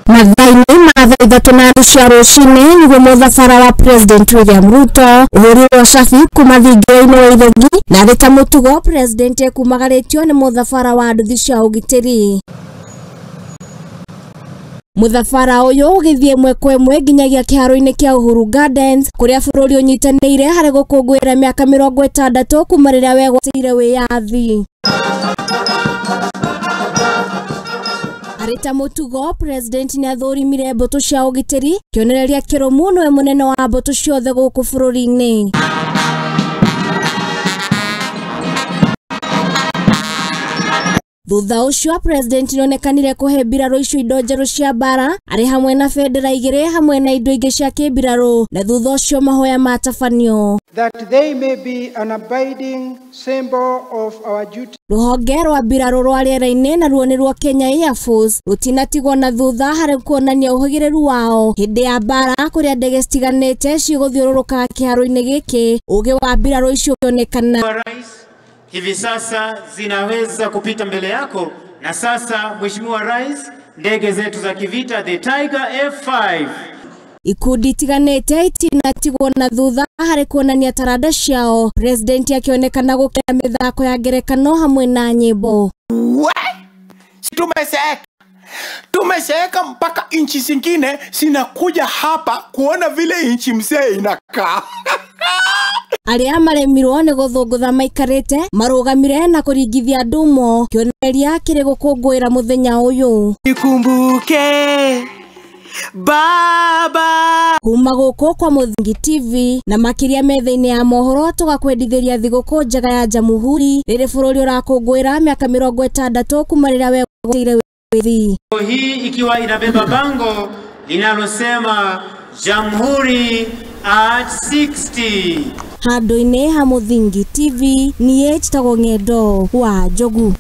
Mathaini mathaa ithatu na nuthu cia rucini niguo muthafara wa President William Ruto uhurirwo cabi kuma thingira-ini wa Ithogi na rita mutugo President ekumagaritio ni muthafara wa nduthi cia ugitiri. Muthafara uyu ugithie mwe kwa mwe nginyagia kiharo-ini kia Uhuru Gardens kuria bururi unyitanire hari gukungwira miaka 60 kuma riria wegwatire wiyathi. Arita mutugo President ni athurimire mbutu cia ugitiri kionereria kirumu niwe munene wa mbutu ciothe guku bururi-ini. Thutha ucio President nionekanire kuhe mbirarũ icio indo njerũ cia bara ari hamwe na bendera igiri hamwe na indo ingi cia kimbirarũ na thutha ucio mahoya matabanio that they may be an abiding symbol of our duty. Ruhonge rwa mbirarũ rwa rĩera-inĩ na ruo ni rwa Kenya Air Force rutinatigwo na thutha hari kuonania uhagĩrĩru wao hindi ya bara kuria ndege citiganĩte cigũthiũrũrũka kĩharo-inĩ gĩkĩ ũgĩ wa mbirarũ icio ukionekana. Hivi sasa zinaweza kupita mbele yako, na sasa Mheshimiwa Rais, ndege zetu za kivita the Tiger F5 ikundi tiganĩte itinatigwo na thutha hari kuonania taranda ciao, President akionekana gukira mithako ya ngerekano hamwe na nyimbo. Tumeshaeka mpaka inchi zingine sinakuja hapa kuona vile inchi mzee inakaa. Aria maremirwo ni guthungutha maikarite marugamire na kuringithia ndumo kionereria kiri gukungwira muthenya uyu. Nikumbuke baba Kuma guku kwa Muthingi TV na makiria metha-ini ya mohoro tugakwendithiria thiguku njega ya Jamhuri riri bururi urakungwira miaka 60 kuma riria wegwatire withi. Hii ikiwa inabeba bango linalosema Jamhuri at 60. Handu-ini ha Muthingi TV ni njitagwo Ng'endo wa Njogu.